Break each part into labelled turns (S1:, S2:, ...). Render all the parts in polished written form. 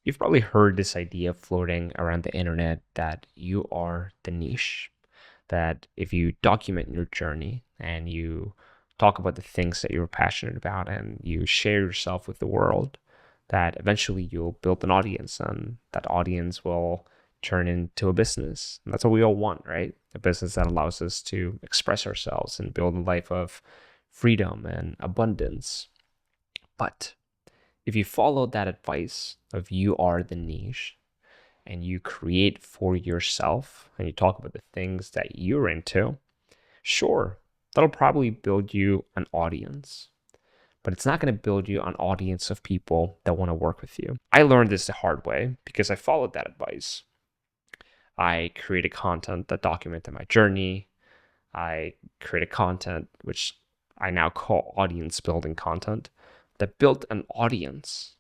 S1: You've probably heard this idea floating around the internet that you are the niche, that if you document your journey and you talk about the things that you're passionate about and you share yourself with the world, that eventually you'll build an audience and that audience will turn into a business. And that's what we all want, right? A business that allows us to express ourselves and build a life of freedom and abundance. But if you follow that advice of you are the niche and you create for yourself and you talk about the things that you're into, sure, that'll probably build you an audience, but it's not going to build you an audience of people that want to work with you. I learned this the hard way because I followed that advice. I created content that documented my journey. I created content which I now call audience building content that built an audience.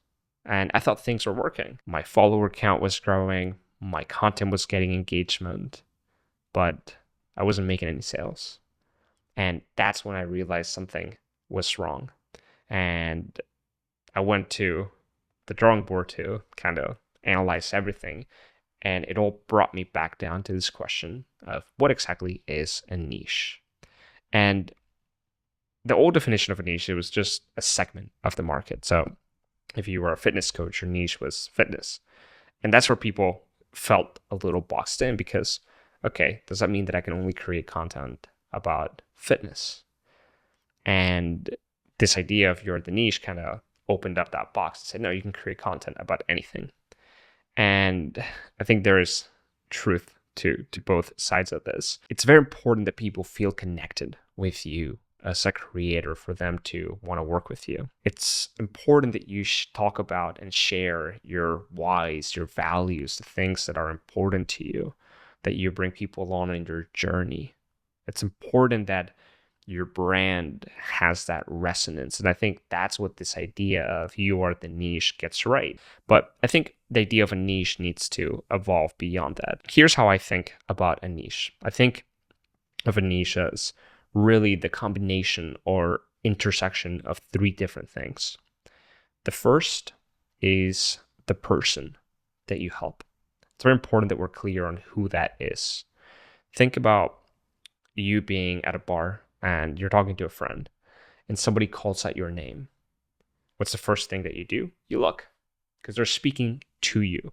S1: And I thought things were working. My follower count was growing, my content was getting engagement, but I wasn't making any sales. And that's when I realized something was wrong. And I went to the drawing board to kind of analyze everything. And it all brought me back down to this question of what exactly is a niche? And the old definition of a niche, it was just a segment of the market. So if you were a fitness coach, your niche was fitness. And that's where people felt a little boxed in because, okay, does that mean that I can only create content about fitness? And this idea of you're the niche kind of opened up that box and said, no, you can create content about anything. And I think there is truth to both sides of this. It's very important that people feel connected with you as a creator for them to want to work with you. It's important that you talk about and share your whys, your values, the things that are important to you, that you bring people along in your journey. It's important that your brand has that resonance. And I think that's what this idea of you are the niche gets right. But I think the idea of a niche needs to evolve beyond that. Here's how I think about a niche. I think of a niche as really the combination or intersection of three different things. The first is the person that you help. It's very important that we're clear on who that is. Think about you being at a bar and you're talking to a friend and somebody calls out your name. What's the first thing that you do? You look because they're speaking to you.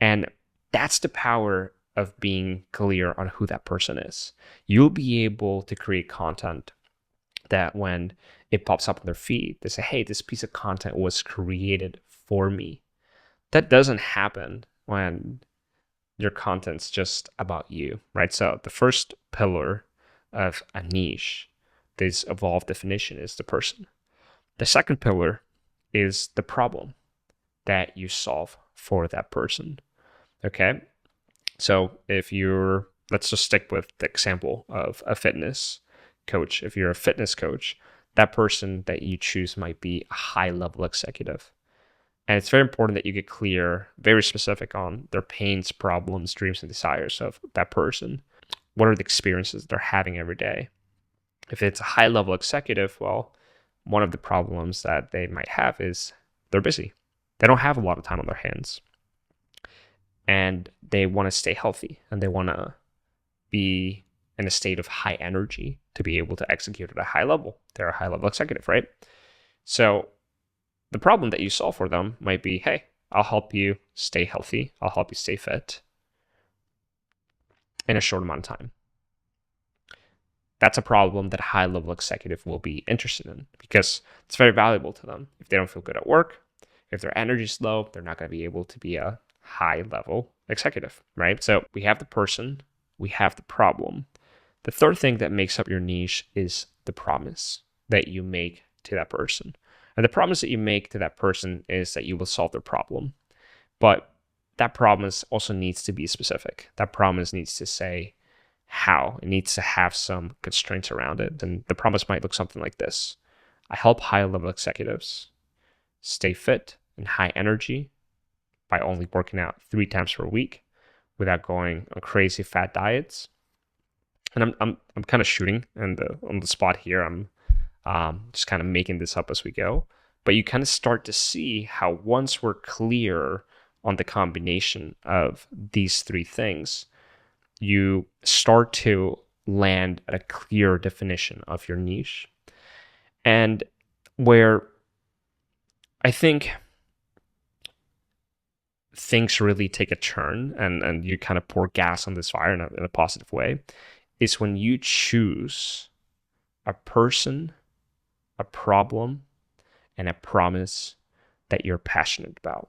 S1: And that's the power of being clear on who that person is. You'll be able to create content that when it pops up on their feed, they say, hey, this piece of content was created for me. That doesn't happen when your content's just about you, right? So the first pillar of a niche, this evolved definition, is the person. The second pillar is the problem that you solve for that person. Okay. So if let's just stick with the example of a fitness coach. If you're a fitness coach, that person that you choose might be a high level executive. And it's very important that you get clear, very specific on their pains, problems, dreams, and desires of that person. What are the experiences they're having every day? If it's a high level executive, well, one of the problems that they might have is they're busy. They don't have a lot of time on their hands. And they want to stay healthy and they want to be in a state of high energy to be able to execute at a high level. They're a high level executive, right? So the problem that you solve for them might be, hey, I'll help you stay healthy. I'll help you stay fit in a short amount of time. That's a problem that a high level executive will be interested in because it's very valuable to them. If they don't feel good at work, if their energy is low, they're not going to be able to be a high level executive, right? So we have the person, we have the problem. The third thing that makes up your niche is the promise that you make to that person. And the promise that you make to that person is that you will solve their problem. But that promise also needs to be specific. That promise needs to say how. It needs to have some constraints around it. And the promise might look something like this. I help high level executives stay fit and high energy by only working out 3 times per week without going on crazy fat diets. And I'm kind of shooting on the spot here. I'm just kind of making this up as we go. But you kind of start to see how once we're clear on the combination of these three things, you start to land at a clear definition of your niche. And where I think things really take a turn and you kind of pour gas on this fire in a positive way is when you choose a person, a problem, and a promise that you're passionate about.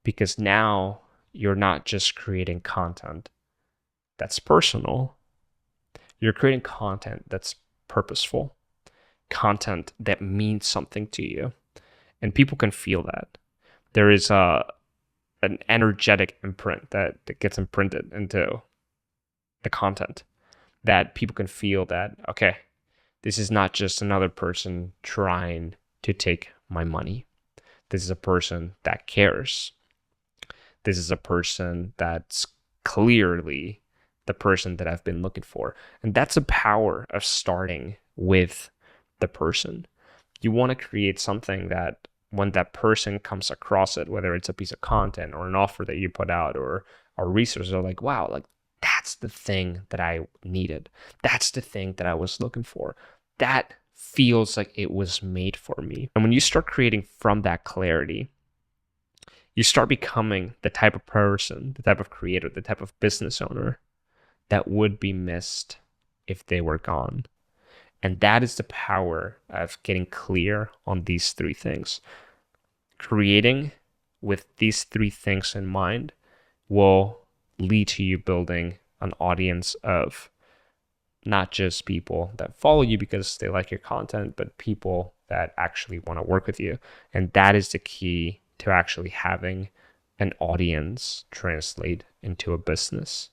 S1: Because now you're not just creating content that's personal, you're creating content that's purposeful, content that means something to you. And people can feel that. There is an energetic imprint that gets imprinted into the content that people can feel that, okay, this is not just another person trying to take my money. This is a person that cares. This is a person that's clearly the person that I've been looking for. And that's the power of starting with the person. You want to create something that when that person comes across it, whether it's a piece of content or an offer that you put out or a resource, they're like, wow, like that's the thing that I needed. That's the thing that I was looking for. That feels like it was made for me. And when you start creating from that clarity, you start becoming the type of person, the type of creator, the type of business owner that would be missed if they were gone. And that is the power of getting clear on these three things. Creating with these three things in mind will lead to you building an audience of not just people that follow you because they like your content, but people that actually want to work with you. And that is the key to actually having an audience translate into a business.